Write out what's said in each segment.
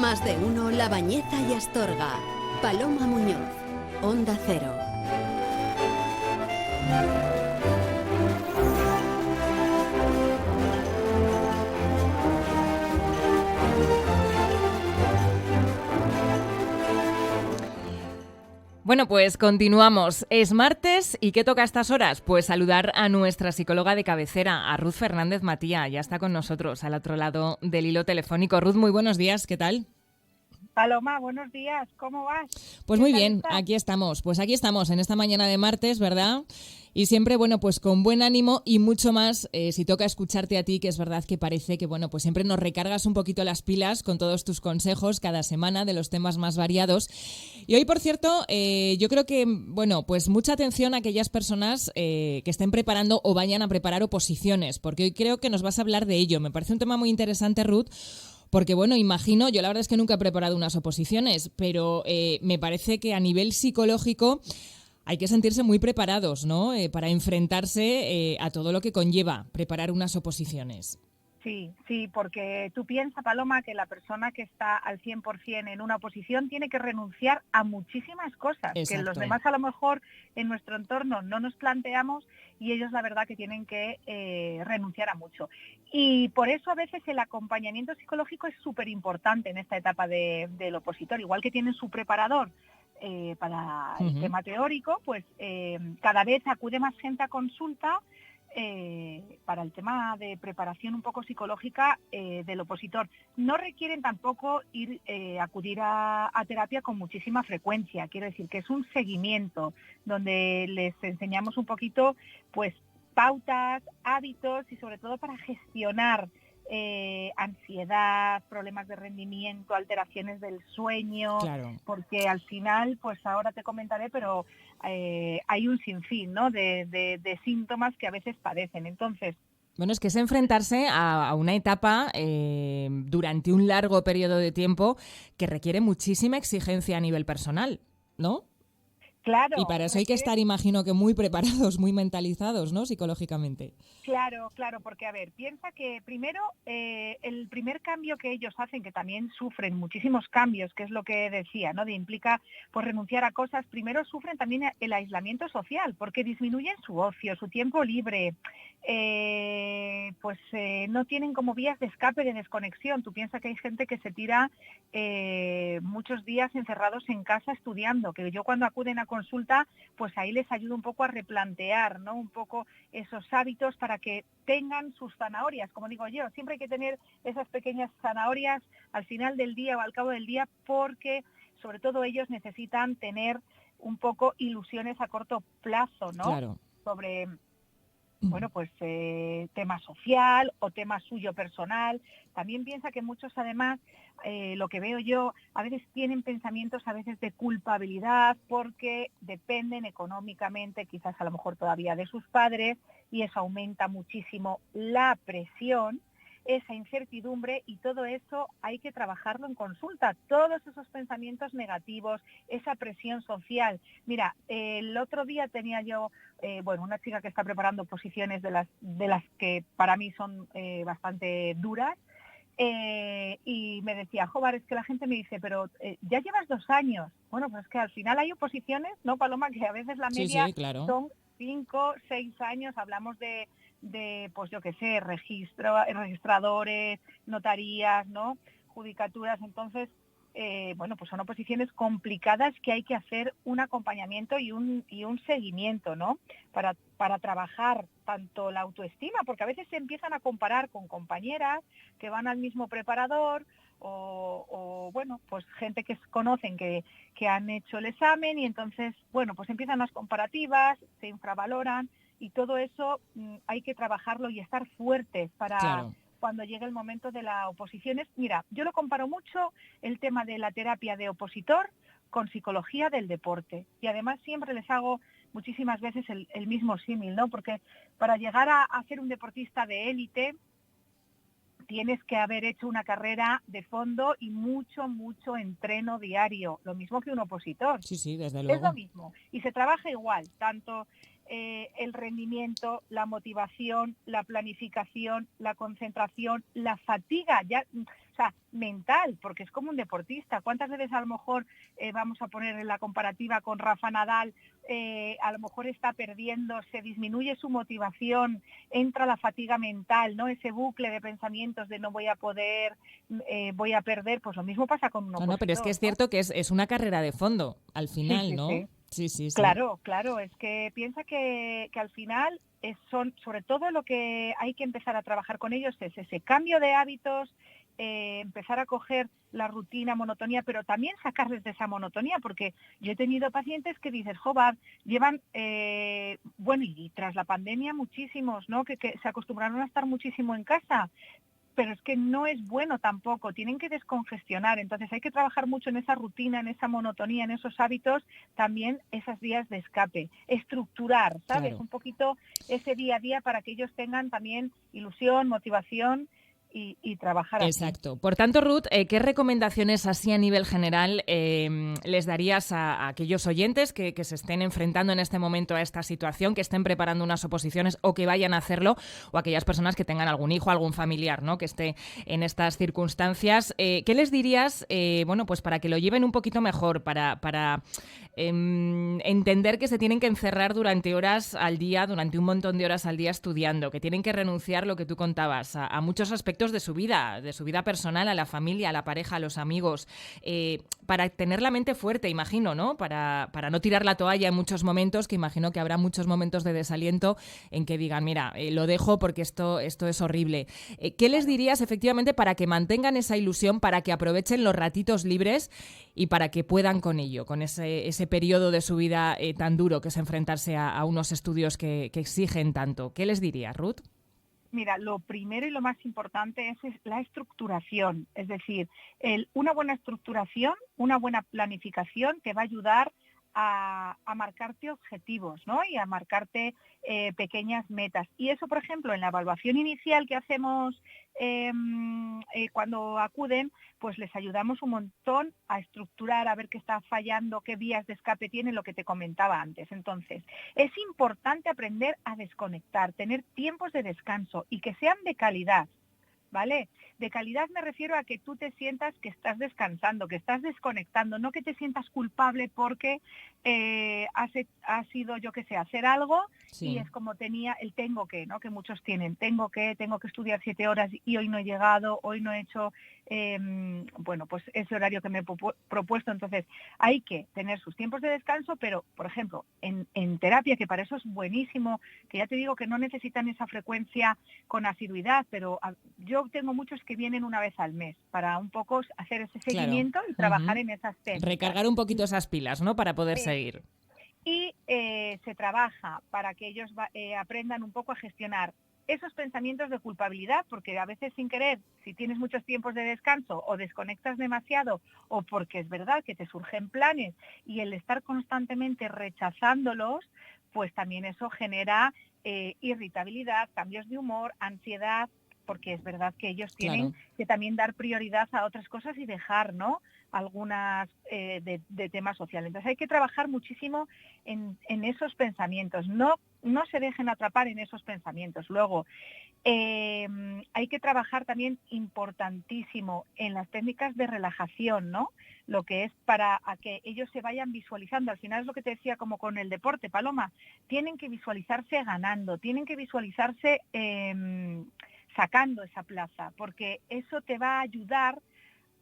Más de uno La Bañeza y Astorga. Paloma Muñoz, Onda Cero. Bueno, pues continuamos. Es martes y ¿qué toca a estas horas? Pues saludar a nuestra psicóloga de cabecera, a Ruth Fernández Matía. Ya está con nosotros al otro lado del hilo telefónico. Ruth, muy buenos días, ¿qué tal? Paloma, buenos días, ¿cómo vas? Pues muy bien, aquí estamos. Pues aquí estamos en esta mañana de martes, ¿verdad? Y siempre, bueno, pues con buen ánimo y mucho más si toca escucharte a ti, que es verdad que parece que, bueno, pues siempre nos recargas un poquito las pilas con todos tus consejos cada semana de los temas más variados. Y hoy, por cierto, yo creo que, bueno, pues mucha atención a aquellas personas que estén preparando o vayan a preparar oposiciones, porque hoy creo que nos vas a hablar de ello. Me parece un tema muy interesante, Ruth. Porque, bueno, imagino, yo la verdad es que nunca he preparado unas oposiciones, pero me parece que a nivel psicológico hay que sentirse muy preparados, ¿no? Para enfrentarse a todo lo que conlleva preparar unas oposiciones. Sí, porque tú piensas, Paloma, que la persona que está al 100% en una oposición tiene que renunciar a muchísimas cosas. Exacto. Que los demás a lo mejor en nuestro entorno no nos planteamos y ellos la verdad que tienen que renunciar a mucho. Y por eso a veces el acompañamiento psicológico es súper importante en esta etapa del opositor, igual que tienen su preparador para el tema teórico, pues cada vez acude más gente a consulta para el tema de preparación un poco psicológica del opositor. No requieren tampoco acudir a terapia con muchísima frecuencia. Quiero decir que es un seguimiento donde les enseñamos un poquito pues pautas, hábitos y sobre todo para gestionar ansiedad, problemas de rendimiento, alteraciones del sueño, claro. Porque al final, pues ahora te comentaré, pero hay un sinfín, ¿no? de síntomas que a veces padecen. Entonces, bueno, es que es enfrentarse a una etapa durante un largo periodo de tiempo que requiere muchísima exigencia a nivel personal, ¿no? Claro. Y para eso hay que estar, imagino que muy preparados, muy mentalizados, ¿no? Psicológicamente. Claro, porque a ver, piensa que primero el primer cambio que ellos hacen, que también sufren muchísimos cambios, que es lo que decía, ¿no? De implica pues renunciar a cosas, primero sufren también el aislamiento social, porque disminuyen su ocio, su tiempo libre, no tienen como vías de escape, de desconexión. Tú piensas que hay gente que se tira muchos días encerrados en casa estudiando, que yo cuando acuden a consulta, pues ahí les ayudo un poco a replantear, ¿no? Un poco esos hábitos para que tengan sus zanahorias, como digo yo. Siempre hay que tener esas pequeñas zanahorias al final del día o al cabo del día, porque sobre todo ellos necesitan tener un poco ilusiones a corto plazo, ¿no? Claro. Sobre bueno, pues tema social o tema suyo personal. También piensa que muchos, además, lo que veo yo, a veces tienen pensamientos a veces de culpabilidad porque dependen económicamente, quizás a lo mejor todavía de sus padres, y eso aumenta muchísimo la presión, esa incertidumbre, y todo eso hay que trabajarlo en consulta. Todos esos pensamientos negativos, esa presión social. Mira, el otro día tenía yo una chica que está preparando posiciones de las que para mí son bastante duras, y me decía, joder, es que la gente me dice, pero ya llevas 2 años. Bueno, pues es que al final hay oposiciones, ¿no, Paloma? Que a veces la media sí, claro. son 5, 6 años, hablamos de pues yo qué sé, registradores, notarías, ¿no? Judicaturas. Entonces, pues son oposiciones complicadas que hay que hacer un acompañamiento y un seguimiento, ¿no? Para trabajar tanto la autoestima, porque a veces se empiezan a comparar con compañeras que van al mismo preparador o pues gente que conocen que han hecho el examen, y entonces, pues empiezan las comparativas, se infravaloran, y todo eso hay que trabajarlo y estar fuertes para... Claro. Cuando llegue el momento de las oposiciones. Mira, yo lo comparo mucho el tema de la terapia de opositor con psicología del deporte. Y además siempre les hago muchísimas veces el mismo símil, ¿no? Porque para llegar a ser un deportista de élite tienes que haber hecho una carrera de fondo y mucho entreno diario. Lo mismo que un opositor. Sí, desde luego. Es lo mismo. Y se trabaja igual, tanto el rendimiento, la motivación, la planificación, la concentración, la fatiga, ya, o sea, mental, porque es como un deportista. ¿Cuántas veces a lo mejor vamos a poner en la comparativa con Rafa Nadal, a lo mejor está perdiendo, se disminuye su motivación, entra la fatiga mental, ¿no? Ese bucle de pensamientos de no voy a poder, voy a perder, pues lo mismo pasa con un opositor. No, pero es que es cierto, ¿no?, que es una carrera de fondo, al final, sí, ¿no? Sí. Sí. Claro, es que piensa que al final son, sobre todo lo que hay que empezar a trabajar con ellos es ese cambio de hábitos, empezar a coger la rutina, monotonía, pero también sacarles de esa monotonía, porque yo he tenido pacientes que dices, joder, llevan, bueno, y tras la pandemia muchísimos, ¿no? Que se acostumbraron a estar muchísimo en casa, pero es que no es bueno tampoco, tienen que descongestionar, entonces hay que trabajar mucho en esa rutina, en esa monotonía, en esos hábitos, también esas vías de escape, estructurar, ¿sabes? Claro. Un poquito ese día a día para que ellos tengan también ilusión, motivación y trabajar así. Exacto. Por tanto, Ruth, ¿qué recomendaciones así a nivel general les darías a aquellos oyentes que se estén enfrentando en este momento a esta situación, que estén preparando unas oposiciones o que vayan a hacerlo, o aquellas personas que tengan algún hijo, algún familiar, ¿no?, que esté en estas circunstancias? ¿Qué les dirías, bueno, pues para que lo lleven un poquito mejor, para entender que se tienen que encerrar durante horas al día, durante un montón de horas al día estudiando, que tienen que renunciar, lo que tú contabas, a muchos aspectos de su vida personal, a la familia, a la pareja, a los amigos, para tener la mente fuerte, imagino, ¿no? Para no tirar la toalla en muchos momentos, que imagino que habrá muchos momentos de desaliento en que digan, mira, lo dejo porque esto es horrible. ¿Qué les dirías efectivamente para que mantengan esa ilusión, para que aprovechen los ratitos libres y para que puedan con ello, con ese periodo de su vida tan duro que es enfrentarse a unos estudios que exigen tanto? ¿Qué les dirías, Ruth? Mira, lo primero y lo más importante es la estructuración, es decir, una buena estructuración, una buena planificación te va a ayudar a marcarte objetivos, ¿no? Y a marcarte pequeñas metas. Y eso, por ejemplo, en la evaluación inicial que hacemos cuando acuden, pues les ayudamos un montón a estructurar, a ver qué está fallando, qué vías de escape tiene, lo que te comentaba antes. Entonces, es importante aprender a desconectar, tener tiempos de descanso y que sean de calidad, ¿vale? De calidad me refiero a que tú te sientas que estás descansando, que estás desconectando, no que te sientas culpable porque has ido, yo qué sé, a hacer algo. Sí. Y es como tenía el tengo que, ¿no? Que muchos tienen, tengo que estudiar 7 horas y hoy no he llegado, hoy no he hecho, bueno, pues ese horario que me he propuesto. Entonces, hay que tener sus tiempos de descanso, pero, por ejemplo, en terapia, que para eso es buenísimo, que ya te digo que no necesitan esa frecuencia con asiduidad, pero yo tengo muchos que vienen una vez al mes para un poco hacer ese seguimiento, claro, y trabajar en esas técnicas. Recargar un poquito esas pilas, ¿no?, para poder seguir. Y se trabaja para que ellos aprendan un poco a gestionar esos pensamientos de culpabilidad, porque a veces sin querer, si tienes muchos tiempos de descanso o desconectas demasiado, o porque es verdad que te surgen planes y el estar constantemente rechazándolos, pues también eso genera irritabilidad, cambios de humor, ansiedad, porque es verdad que ellos tienen que también dar prioridad a otras cosas y dejar, ¿no?, algunas de tema social. Entonces hay que trabajar muchísimo en esos pensamientos, no se dejen atrapar en esos pensamientos. Luego, hay que trabajar también importantísimo en las técnicas de relajación, ¿no? Lo que es para que ellos se vayan visualizando. Al final es lo que te decía como con el deporte, Paloma. Tienen que visualizarse ganando, tienen que visualizarse sacando esa plaza, porque eso te va a ayudar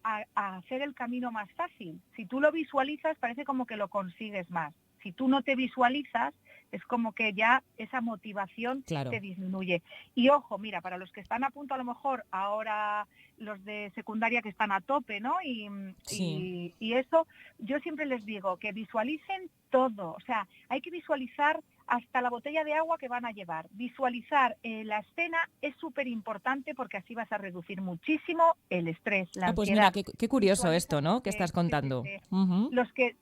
a hacer el camino más fácil. Si tú lo visualizas, parece como que lo consigues más. Si tú no te visualizas, es como que ya esa motivación te disminuye. Y ojo, mira, para los que están a punto, a lo mejor ahora los de secundaria que están a tope, ¿no? Y eso, yo siempre les digo que visualicen todo. O sea, hay que visualizar hasta la botella de agua que van a llevar. Visualizar la escena es súper importante porque así vas a reducir muchísimo el estrés, la ansiedad. Pues mira, qué curioso esto, ¿no?, que estás contando. Los que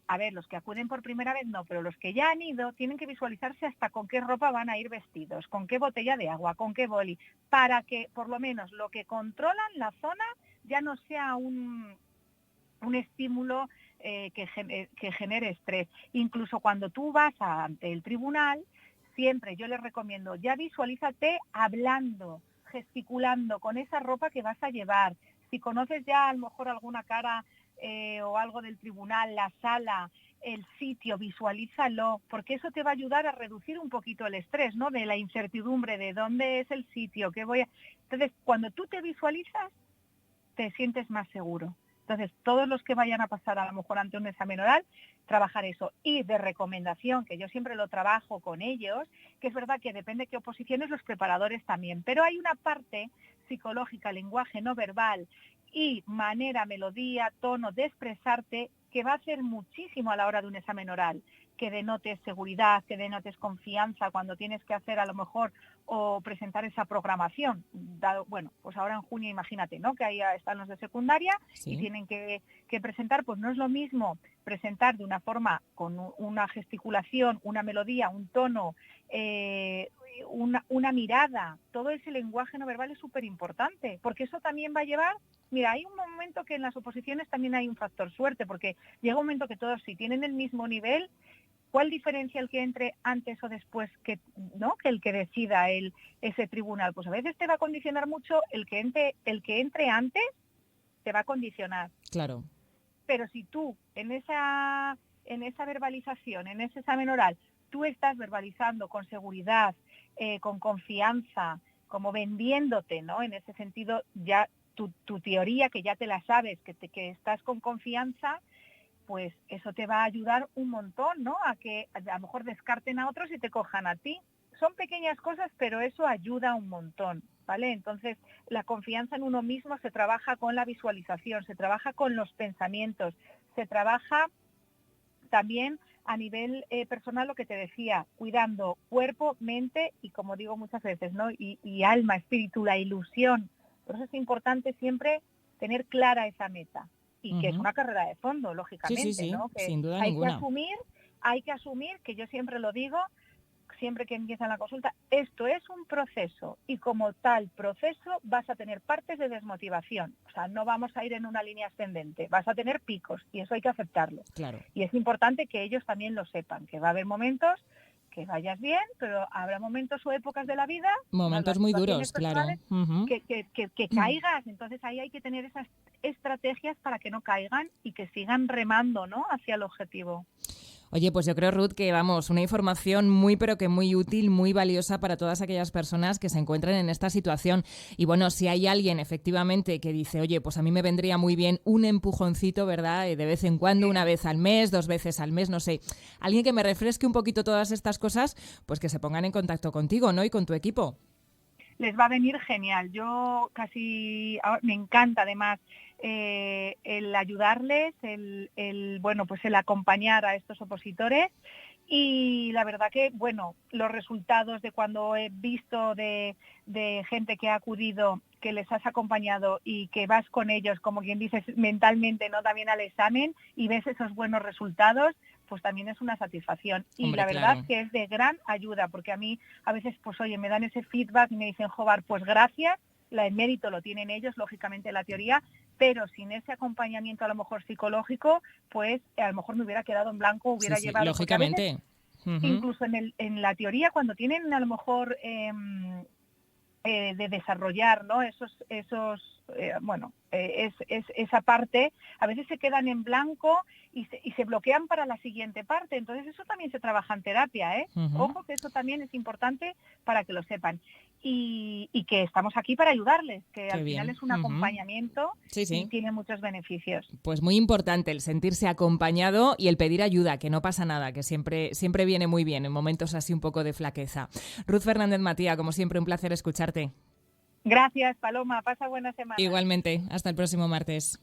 acuden por primera vez no, pero los que ya han ido tienen que visualizarse hasta con qué ropa van a ir vestidos, con qué botella de agua, con qué boli, para que por lo menos lo que controlan la zona ya no sea un estímulo que genere estrés. Incluso cuando tú vas ante el tribunal, siempre yo les recomiendo, ya visualízate hablando, gesticulando con esa ropa que vas a llevar. Si conoces ya a lo mejor alguna cara o algo del tribunal, la sala, el sitio, visualízalo, porque eso te va a ayudar a reducir un poquito el estrés, ¿no? De la incertidumbre de dónde es el sitio, qué voy a... Entonces, cuando tú te visualizas, te sientes más seguro. Entonces, todos los que vayan a pasar a lo mejor ante un examen oral, trabajar eso. Y de recomendación, que yo siempre lo trabajo con ellos, que es verdad que depende de qué oposiciones, los preparadores también. Pero hay una parte psicológica, lenguaje no verbal y manera, melodía, tono de expresarte que va a hacer muchísimo a la hora de un examen oral. Que denotes seguridad, que denotes confianza cuando tienes que hacer a lo mejor o presentar esa programación. Bueno, pues ahora en junio imagínate, ¿no? Que ahí están los de secundaria y tienen que presentar, pues no es lo mismo presentar de una forma con una gesticulación, una melodía, un tono, una mirada. Todo ese lenguaje no verbal es súper importante, porque eso también va a llevar... Mira, hay un momento que en las oposiciones también hay un factor suerte, porque llega un momento que todos, si tienen el mismo nivel, ¿cuál diferencia el que entre antes o después que el que decida ese tribunal? Pues a veces te va a condicionar mucho el que entre antes, te va a condicionar. Claro. Pero si tú en esa verbalización, en ese examen oral, tú estás verbalizando con seguridad, con confianza, como vendiéndote, ¿no? En ese sentido, ya tu teoría, que ya te la sabes, que estás con confianza, pues eso te va a ayudar un montón, ¿no? A que a lo mejor descarten a otros y te cojan a ti. Son pequeñas cosas, pero eso ayuda un montón, ¿vale? Entonces, la confianza en uno mismo se trabaja con la visualización, se trabaja con los pensamientos, se trabaja también a nivel personal, lo que te decía, cuidando cuerpo, mente y, como digo muchas veces, ¿no? Y alma, espíritu, la ilusión. Por eso es importante siempre tener clara esa meta. Y que es una carrera de fondo, lógicamente, sí, ¿no? Que sin duda hay ninguna. Hay que asumir, que yo siempre lo digo, siempre que empieza la consulta, esto es un proceso y como tal proceso vas a tener partes de desmotivación. O sea, no vamos a ir en una línea ascendente, vas a tener picos y eso hay que aceptarlo. Claro. Y es importante que ellos también lo sepan, que va a haber momentos que vayas bien, pero habrá momentos o épocas de la vida, momentos muy duros, claro, que caigas. Entonces ahí hay que tener esas estrategias para que no caigan y que sigan remando, ¿no?, hacia el objetivo. Oye, pues yo creo, Ruth, que vamos, una información muy pero que muy útil, muy valiosa para todas aquellas personas que se encuentren en esta situación. Y bueno, si hay alguien efectivamente que dice, oye, pues a mí me vendría muy bien un empujoncito, ¿verdad? De vez en cuando, una vez al mes, 2 veces al mes, no sé. Alguien que me refresque un poquito todas estas cosas, pues que se pongan en contacto contigo, ¿no? Y con tu equipo. Les va a venir genial. Yo me encanta además el ayudarles, el acompañar a estos opositores y la verdad que, los resultados de cuando he visto de gente que ha acudido, que les has acompañado y que vas con ellos, como quien dice, mentalmente, ¿no?, también al examen y ves esos buenos resultados, pues también es una satisfacción. Y hombre, la verdad claro, que es de gran ayuda, porque a mí a veces, pues oye, me dan ese feedback y me dicen, Jobar, pues gracias, el mérito lo tienen ellos, lógicamente la teoría, pero sin ese acompañamiento a lo mejor psicológico, pues a lo mejor me hubiera quedado en blanco, hubiera llevado... lógicamente. Incluso en la teoría, cuando tienen a lo mejor de desarrollar, ¿no?, esa parte, a veces se quedan en blanco y se bloquean para la siguiente parte. Entonces eso también se trabaja en terapia, ¿eh? Ojo, que eso también es importante para que lo sepan. Y que estamos aquí para ayudarles, que Qué al bien. final es un acompañamiento y tiene muchos beneficios. Pues muy importante el sentirse acompañado y el pedir ayuda, que no pasa nada, que siempre viene muy bien en momentos así un poco de flaqueza. Ruth Fernández Matía, como siempre, un placer escucharte. Gracias, Paloma. Pasa buena semana. Igualmente. Hasta el próximo martes.